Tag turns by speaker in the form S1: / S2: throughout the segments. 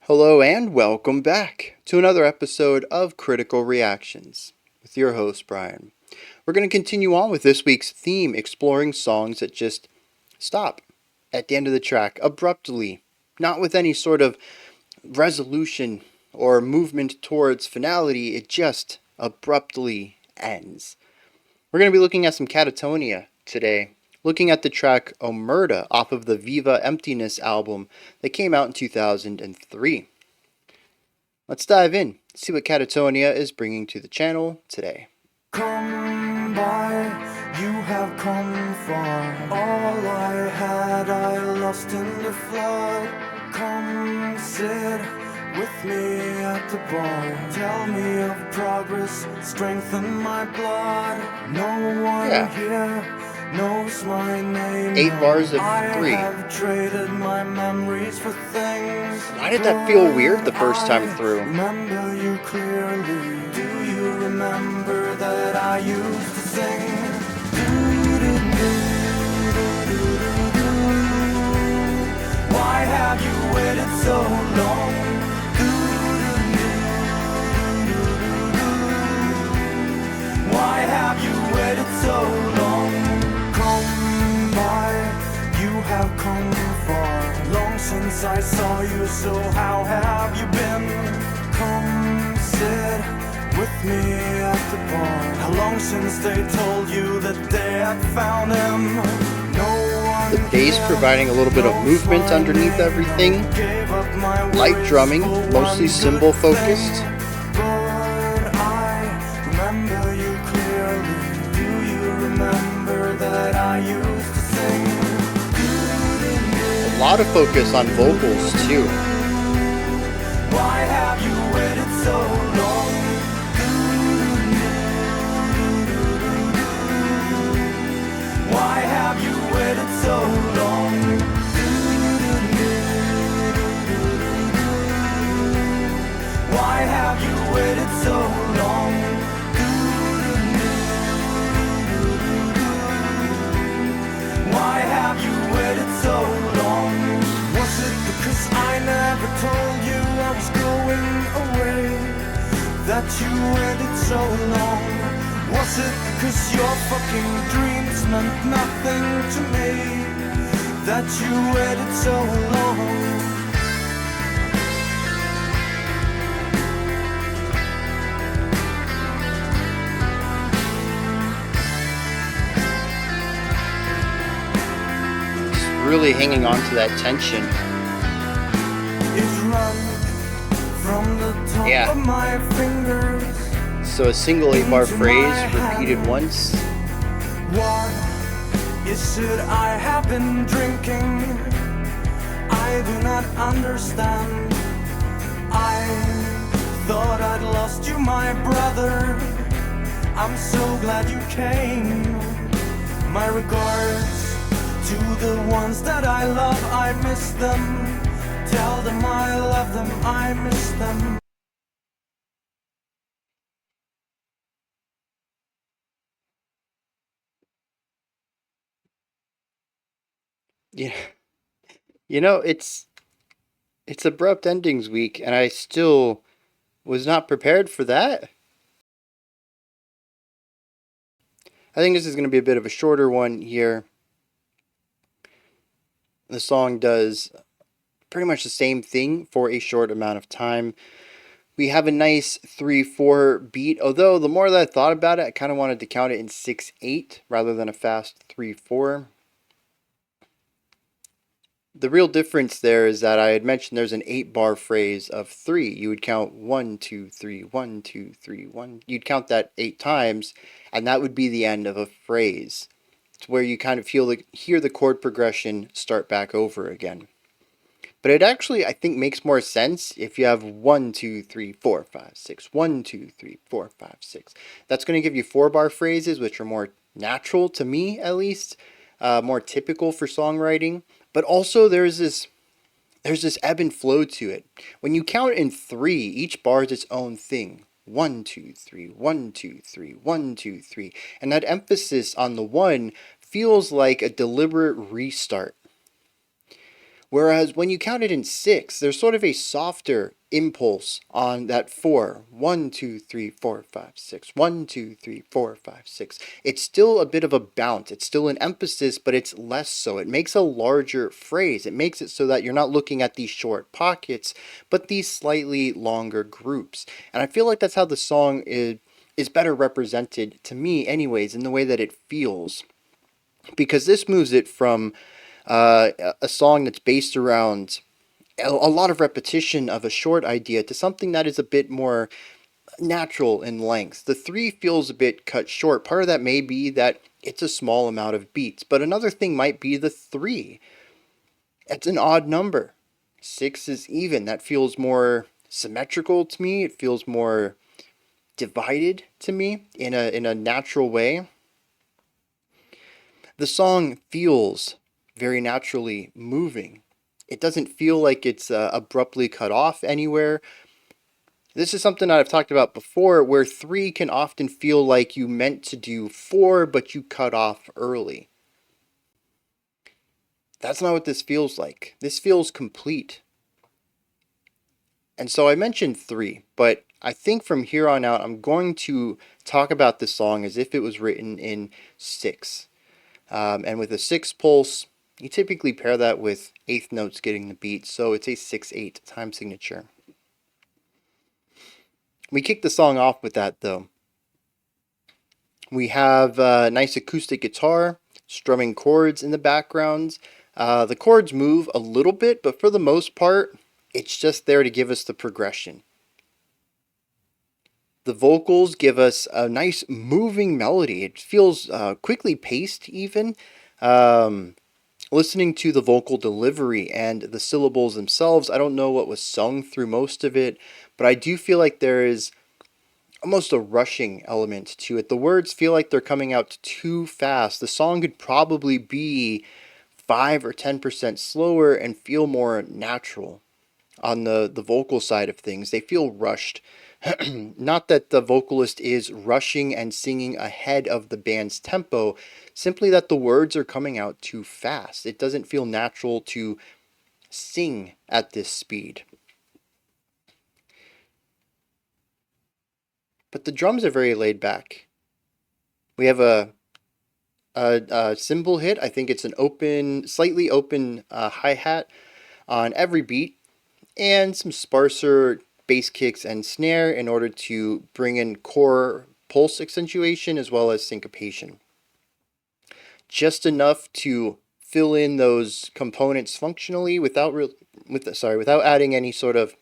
S1: Hello and welcome back to another episode of Critical Reactions with your host Bryan. We're going to continue on with this week's theme, exploring songs that just stop at the end of the track abruptly, not with any sort of resolution or movement towards finality. It just abruptly ends. We're going to be looking at some Katatonia today, looking at the track Omerta off of the Viva Emptiness album that came out in 2003. Let's dive in, see what Katatonia is bringing to the channel today.
S2: Come by, you have come far. All I had I lost in the flood. Come sit with me at the bar. Tell me of progress, strengthen my blood. No one here knows my name.
S1: 8 bars of 3.
S2: I have traded my memories for things.
S1: Why did that feel weird the first time through?
S2: Remember you clearly. Do you remember that I used to sing? Why have you waited so long? Why have you waited so long? Come by, you have come far. Long since I saw you, so how have you been? Come sit with me at the bar. How long since they told you that they had found him?
S1: The bass providing a little bit of movement underneath everything. Light drumming, mostly cymbal focused.
S2: But I remember you clearly. Do you remember that I used to sing?
S1: A lot of focus on vocals too.
S2: Why have you waited so long? Why have you waited so long? Why have you waited so long? Why have you waited so long? Was it because I never told you I was going away that you waited so long? Was it because your fucking dreams meant nothing to me that you waited so long?
S1: Just really hanging on to that tension.
S2: It's run from the top of my fingers.
S1: So a single 8-bar phrase repeated once.
S2: What is it I have been drinking? I do not understand. I thought I'd lost you, my brother. I'm so glad you came. My regards to the ones that I love, I miss them. Tell them I love them, I miss them.
S1: Yeah, it's abrupt endings week, and I still was not prepared for that. I think this is going to be a bit of a shorter one here. The song does pretty much the same thing for a short amount of time. We have a nice 3/4 beat, although the more that I thought about it, I kind of wanted to count it in 6/8 rather than a fast 3/4. The real difference there is that I had mentioned there's an 8-bar phrase of 3. You would count 1, 2, 3, 1, 2, 3, 1. You'd count that 8 times, and that would be the end of a phrase. It's where you kind of hear the chord progression start back over again. But it actually, I think, makes more sense if you have 1, 2, 3, 4, 5, 6. 1, 2, 3, 4, 5, 6. That's going to give you 4-bar phrases, which are more natural to me, at least, more typical for songwriting. But also, there's this ebb and flow to it. When you count in 3, each bar is its own thing. 1, 2, 3, 1, 2, 3, 1, 2, 3. And that emphasis on the 1 feels like a deliberate restart. Whereas when you count it in six, there's sort of a softer impulse on that four. 1, 2, 3, 4, 5, 6. 1, 2, 3, 4, 5, 6. It's still a bit of a bounce. It's still an emphasis, but it's less so. It makes a larger phrase. It makes it so that you're not looking at these short pockets, but these slightly longer groups. And I feel like that's how the song is better represented to me anyways, in the way that it feels. Because this moves it from a song that's based around a lot of repetition of a short idea to something that is a bit more natural in length. The three feels a bit cut short. Part of that may be that it's a small amount of beats, but another thing might be the three. It's an odd number. Six is even. That feels more symmetrical to me. It feels more divided to me in a natural way. The song feels very naturally moving. It doesn't feel like it's abruptly cut off anywhere. This is something that I've talked about before, where three can often feel like you meant to do four, but you cut off early. That's not what this feels like. This feels complete. And so I mentioned three, but I think from here on out, I'm going to talk about this song as if it was written in six. And with a six pulse, you typically pair that with eighth notes getting the beat, so it's a 6/8 time signature. We kick the song off with that though. We have a nice acoustic guitar, strumming chords in the background. The chords move a little bit, but for the most part, it's just there to give us the progression. The vocals give us a nice moving melody. It feels quickly paced even. Listening to the vocal delivery and the syllables themselves, I don't know what was sung through most of it, but I do feel like there is almost a rushing element to it. The words feel like they're coming out too fast. The song could probably be 5 or 10% slower and feel more natural on the vocal side of things. They feel rushed. Not that the vocalist is rushing and singing ahead of the band's tempo, simply that the words are coming out too fast. It doesn't feel natural to sing at this speed. But the drums are very laid back. We have a cymbal hit. I think it's an open, slightly open hi-hat on every beat, and some sparser bass kicks and snare in order to bring in core pulse accentuation as well as syncopation. Just enough to fill in those components functionally without adding any sort of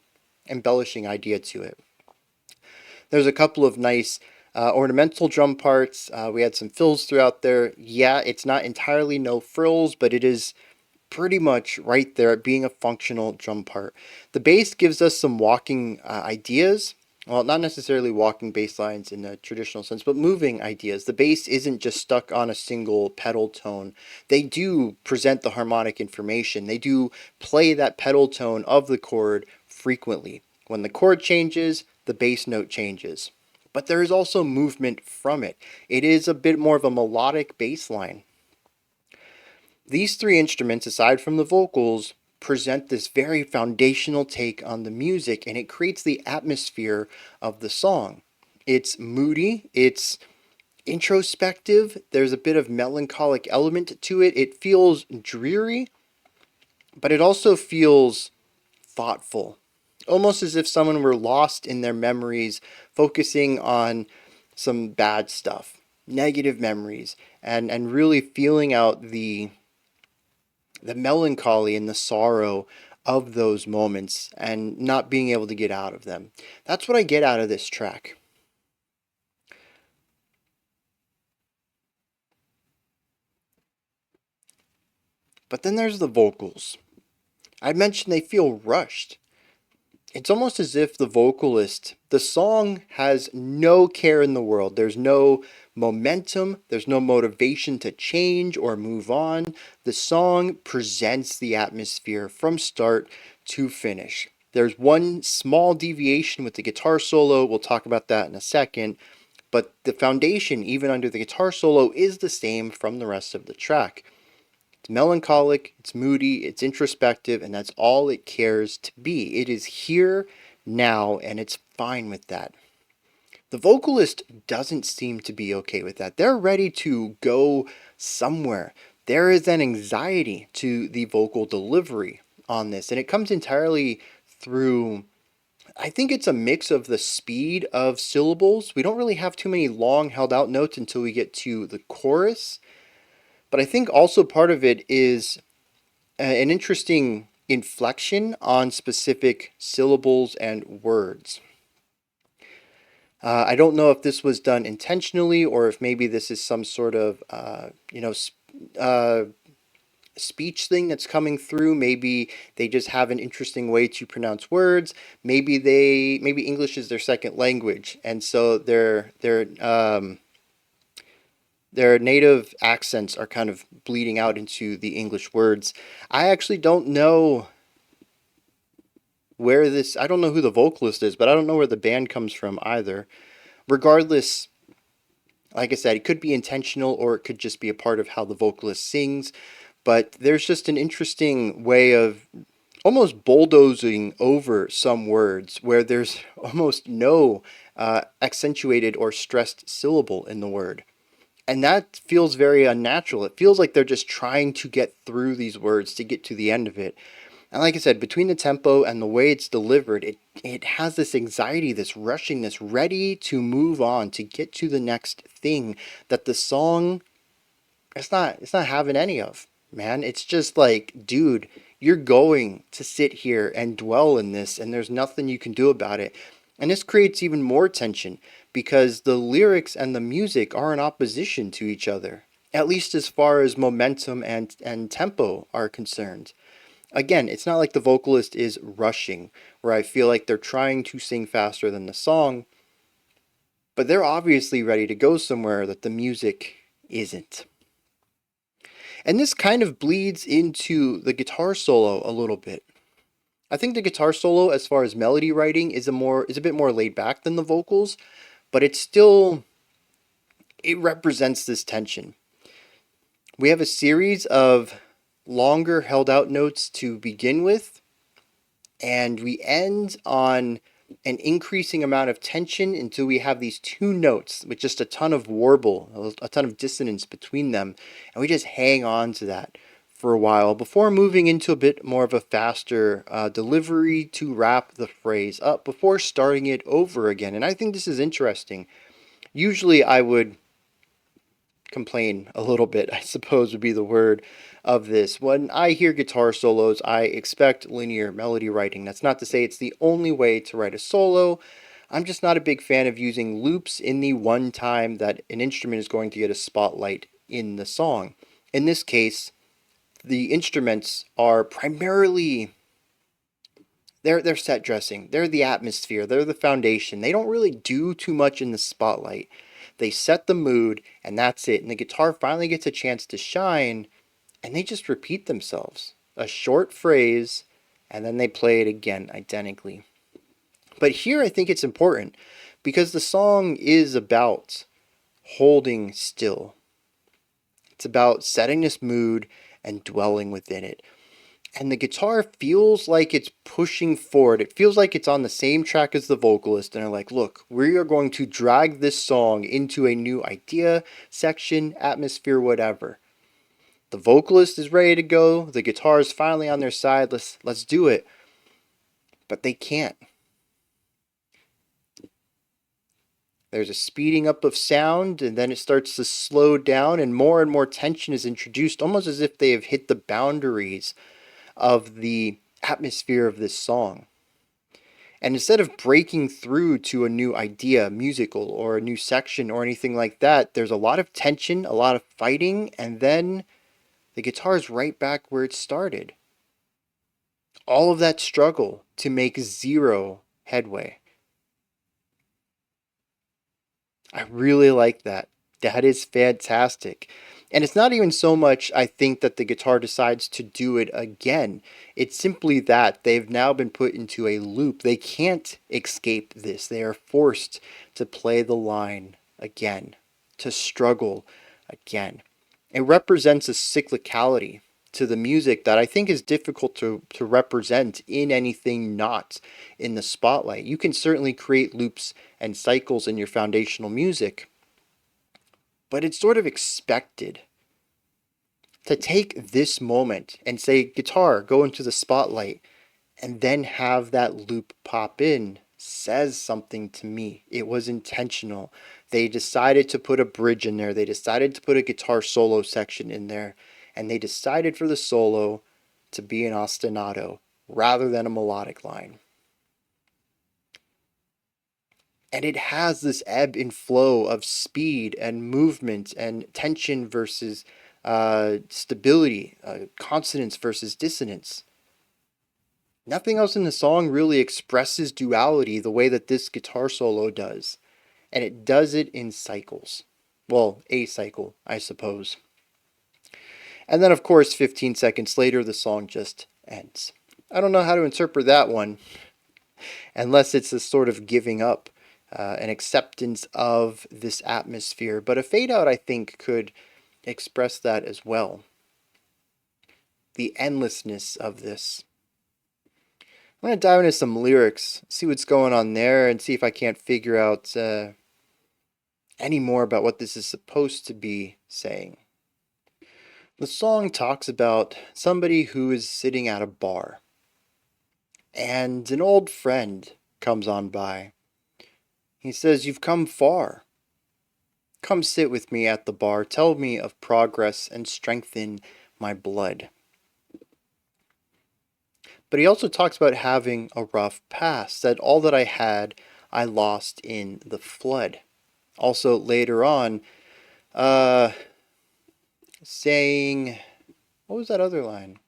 S1: embellishing idea to it. There's a couple of nice ornamental drum parts. We had some fills throughout there. Yeah, it's not entirely no frills, but it is pretty much right there at being a functional drum part. The bass gives us some walking ideas. Well, not necessarily walking bass lines in a traditional sense, but moving ideas. The bass isn't just stuck on a single pedal tone. They do present the harmonic information. They do play that pedal tone of the chord frequently. When the chord changes, the bass note changes. But there is also movement from it. It is a bit more of a melodic bass line. These three instruments, aside from the vocals, present this very foundational take on the music, and it creates the atmosphere of the song. It's moody, it's introspective, there's a bit of melancholic element to it. It feels dreary, but it also feels thoughtful. Almost as if someone were lost in their memories, focusing on some bad stuff, negative memories, and really feeling out the melancholy and the sorrow of those moments and not being able to get out of them. That's what I get out of this track. But then there's the vocals. I mentioned they feel rushed. It's almost as if the song has no care in the world. There's no momentum, there's no motivation to change or move on. The song presents the atmosphere from start to finish. There's one small deviation with the guitar solo, we'll talk about that in a second, but the foundation, even under the guitar solo, is the same from the rest of the track. It's melancholic, it's moody, it's introspective, and that's all it cares to be. It is here now, and it's fine with that. The vocalist doesn't seem to be okay with that. They're ready to go somewhere. There is an anxiety to the vocal delivery on this, and it comes entirely through. I think it's a mix of the speed of syllables. We don't really have too many long held out notes until we get to the chorus. But I think also part of it is an interesting inflection on specific syllables and words. I don't know if this was done intentionally or if maybe this is some sort of, uh, speech thing that's coming through. Maybe they just have an interesting way to pronounce words. Maybe English is their second language, and so their native accents are kind of bleeding out into the English words. I actually don't know I don't know who the vocalist is, but I don't know where the band comes from either. Regardless, like I said, it could be intentional or it could just be a part of how the vocalist sings. But there's just an interesting way of almost bulldozing over some words where there's almost no accentuated or stressed syllable in the word. And that feels very unnatural. It feels like they're just trying to get through these words to get to the end of it. And like I said, between the tempo and the way it's delivered, it has this anxiety, this rushing, this ready to move on, to get to the next thing that the song it's not having any of, man. It's just like, dude, you're going to sit here and dwell in this and there's nothing you can do about it. And this creates even more tension because the lyrics and the music are in opposition to each other, at least as far as momentum and tempo are concerned. Again, it's not like the vocalist is rushing, where I feel like they're trying to sing faster than the song, but they're obviously ready to go somewhere that the music isn't. And this kind of bleeds into the guitar solo a little bit. I think the guitar solo, as far as melody writing, is a bit more laid back than the vocals, but it represents this tension. We have a series of longer held out notes to begin with, and we end on an increasing amount of tension until we have these two notes with just a ton of warble, a ton of dissonance between them, and we just hang on to that for a while before moving into a bit more of a faster delivery to wrap the phrase up before starting it over again. And I think this is interesting. Usually I would complain a little bit, I suppose would be the word of this. When I hear guitar solos, I expect linear melody writing. That's not to say it's the only way to write a solo. I'm just not a big fan of using loops in the one time that an instrument is going to get a spotlight in the song. In this case, the instruments are primarily they're set dressing. They're the atmosphere. They're the foundation. They don't really do too much in the spotlight. They set the mood, and that's it. And the guitar finally gets a chance to shine, and they just repeat themselves. A short phrase, and then they play it again identically. But here I think it's important because the song is about holding still. It's about setting this mood and dwelling within it. And the guitar feels like it's pushing forward. It feels like it's on the same track as the vocalist. And they're like, look, we are going to drag this song into a new idea, section, atmosphere, whatever. The vocalist is ready to go. The guitar is finally on their side. Let's do it. But they can't. There's a speeding up of sound, and then it starts to slow down, and more tension is introduced, almost as if they have hit the boundaries of the atmosphere of this song. And instead of breaking through to a new idea, musical, or a new section, or anything like that, there's a lot of tension, a lot of fighting, and then the guitar is right back where it started. All of that struggle to make zero headway. I really like that. That is fantastic. And it's not even so much, I think, that the guitar decides to do it again. It's simply that they've now been put into a loop. They can't escape this. They are forced to play the line again, to struggle again. It represents a cyclicality to the music that I think is difficult to represent in anything not in the spotlight. You can certainly create loops and cycles in your foundational music, but it's sort of expected to take this moment and say, guitar, go into the spotlight, and then have that loop pop in says something to me. It was intentional. They decided to put a bridge in there. They decided to put a guitar solo section in there. And they decided for the solo to be an ostinato rather than a melodic line. And it has this ebb and flow of speed and movement and tension versus stability, consonance versus dissonance. Nothing else in the song really expresses duality the way that this guitar solo does. And it does it in cycles. Well, a cycle, I suppose. And then, of course, 15 seconds later, the song just ends. I don't know how to interpret that one, unless it's a sort of giving up, an acceptance of this atmosphere. But a fade out, I think, could express that as well. The endlessness of this. I'm going to dive into some lyrics, see what's going on there, and see if I can't figure out any more about what this is supposed to be saying. The song talks about somebody who is sitting at a bar, and an old friend comes on by. He says, "You've come far. Come sit with me at the bar. Tell me of progress and strengthen my blood." But he also talks about having a rough past, that all that I had, I lost in the flood. Also later on, saying, what was that other line?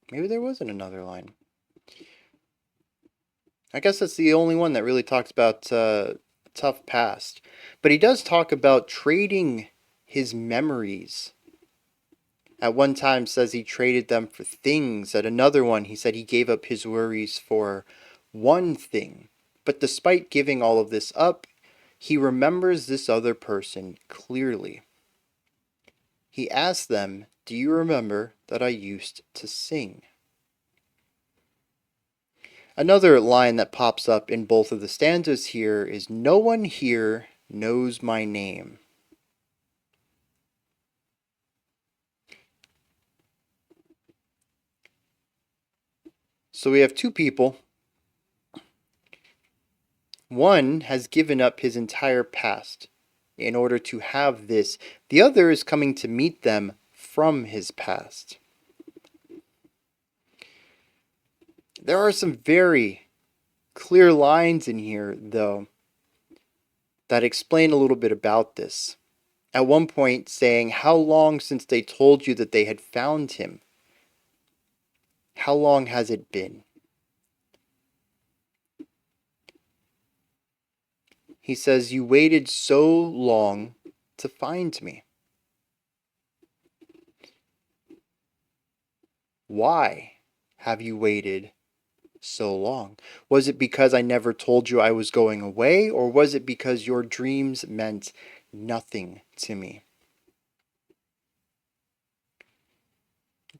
S1: Maybe there wasn't another line. I guess that's the only one that really talks about tough past. But he does talk about trading his memories. At one time says he traded them for things. At another one, he said he gave up his worries for one thing. But despite giving all of this up, he remembers this other person clearly. He asks them, "Do you remember that I used to sing?" Another line that pops up in both of the stanzas here is, "No one here knows my name." So we have two people. One has given up his entire past in order to have this. The other is coming to meet them from his past. There are some very clear lines in here, though, that explain a little bit about this. At one point saying, "How long since they told you that they had found him? How long has it been?" He says, "You waited so long to find me." Why have you waited so long? Was it because I never told you I was going away, or was it because your dreams meant nothing to me?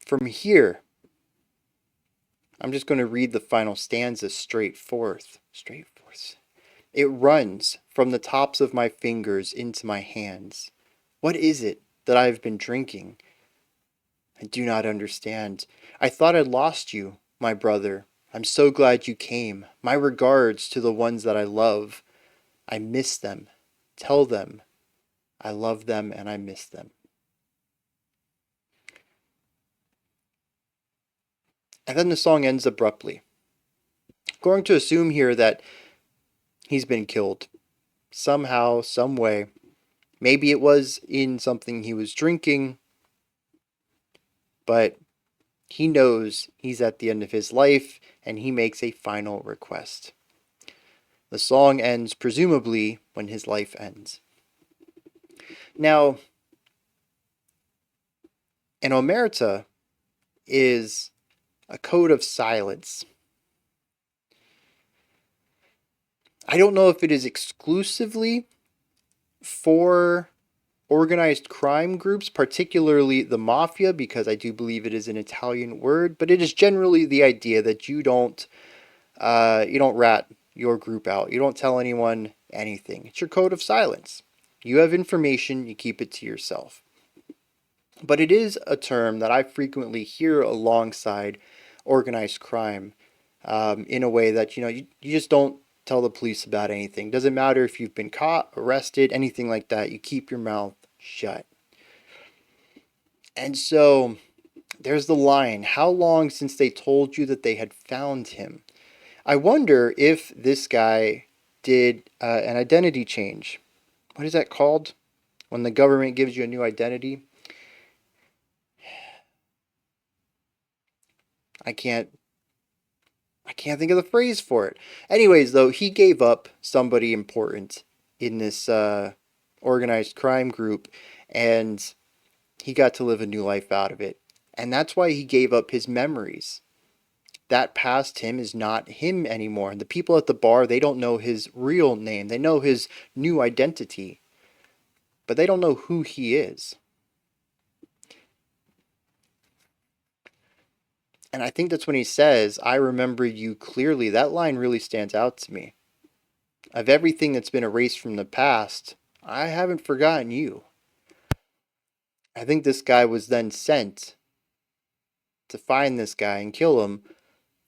S1: From here, I'm just going to read the final stanza straight forth. It runs from the tops of my fingers into my hands. What is it that I have been drinking? I do not understand. I thought I'd lost you, my brother. I'm so glad you came. My regards to the ones that I love. I miss them. Tell them I love them and I miss them. And then the song ends abruptly. I'm going to assume here that he's been killed. Somehow, some way. Maybe it was in something he was drinking, but he knows he's at the end of his life and he makes a final request. The song ends presumably when his life ends. Now, an Omerta is a code of silence. I don't know if it is exclusively for organized crime groups, particularly the mafia, because I do believe it is an Italian word, but it is generally the idea that you don't rat your group out. You don't tell anyone anything. It's your code of silence. You have information, you keep it to yourself. But it is a term that I frequently hear alongside organized crime, in a way that, you just don't tell the police about anything. Doesn't matter if you've been caught, arrested, anything like that. You keep your mouth shut. And so there's the line. How long since they told you that they had found him? I wonder if this guy did an identity change. What is that called? When the government gives you a new identity? I can't I can't think of the phrase for it. Anyways, though, he gave up somebody important in this organized crime group, and he got to live a new life out of it. And that's why he gave up his memories. That past him is not him anymore. The people at the bar, they don't know his real name. They know his new identity, but they don't know who he is. And I think that's when he says, I remember you clearly. That line really stands out to me. Of everything that's been erased from the past, I haven't forgotten you. I think this guy was then sent to find this guy and kill him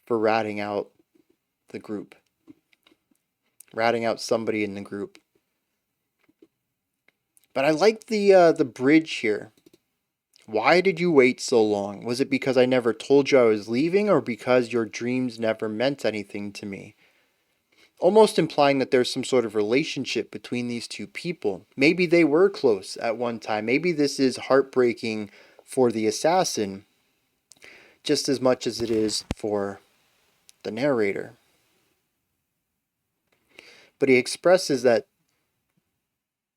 S1: for ratting out the group, ratting out somebody in the group. But I like the bridge here. Why did you wait so long? Was it because I never told you I was leaving, or because your dreams never meant anything to me? Almost implying that there's some sort of relationship between these two people. Maybe they were close at one time. Maybe this is heartbreaking for the assassin just as much as it is for the narrator. But he expresses that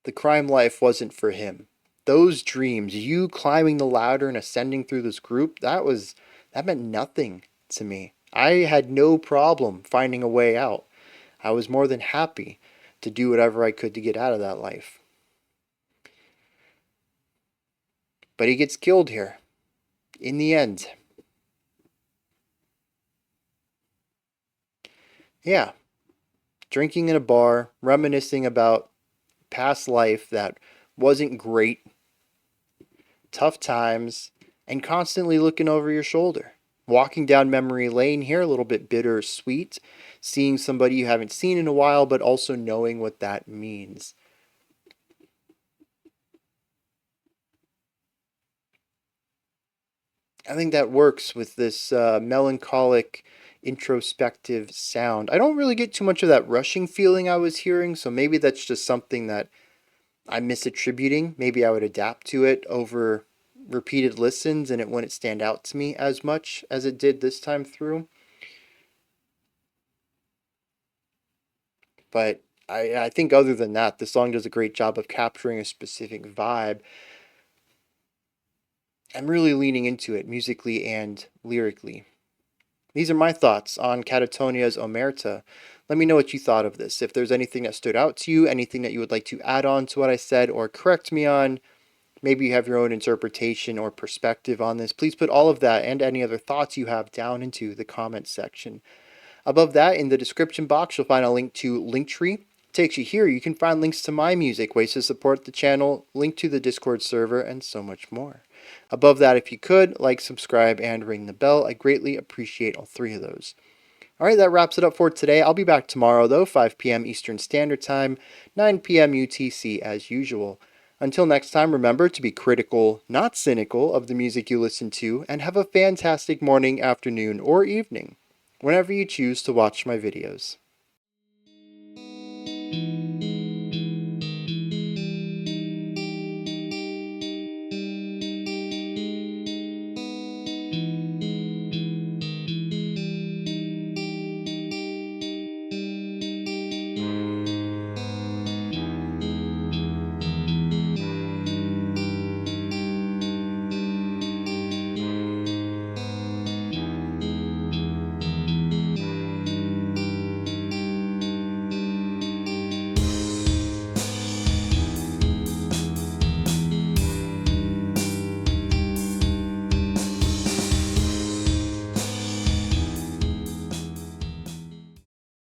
S1: the crime life wasn't for him. Those dreams, you climbing the ladder and ascending through this group, that meant nothing to me. I had no problem finding a way out. I was more than happy to do whatever I could to get out of that life. But he gets killed here in the end. Yeah, drinking in a bar, reminiscing about past life that wasn't great, tough times, and constantly looking over your shoulder. Walking down memory lane here, a little bit bittersweet, seeing somebody you haven't seen in a while, but also knowing what that means. I think that works with this melancholic, introspective sound. I don't really get too much of that rushing feeling I was hearing, so maybe that's just something that I'm misattributing. Maybe I would adapt to it over repeated listens and it wouldn't stand out to me as much as it did this time through. But I think other than that, the song does a great job of capturing a specific vibe. I'm really leaning into it musically and lyrically. These are my thoughts on Katatonia's Omerta. Let me know what you thought of this. If there's anything that stood out to you, anything that you would like to add on to what I said or correct me on, maybe you have your own interpretation or perspective on this, please put all of that and any other thoughts you have down into the comments section. Above that, in the description box, you'll find a link to Linktree. Takes you here. You can find links to my music, ways to support the channel, link to the Discord server, and so much more. Above that, if you could, like, subscribe, and ring the bell. I greatly appreciate all three of those. Alright, that wraps it up for today. I'll be back tomorrow, though, 5 p.m. Eastern Standard Time, 9 p.m. UTC as usual. Until next time, remember to be critical, not cynical, of the music you listen to, and have a fantastic morning, afternoon, or evening, whenever you choose to watch my videos.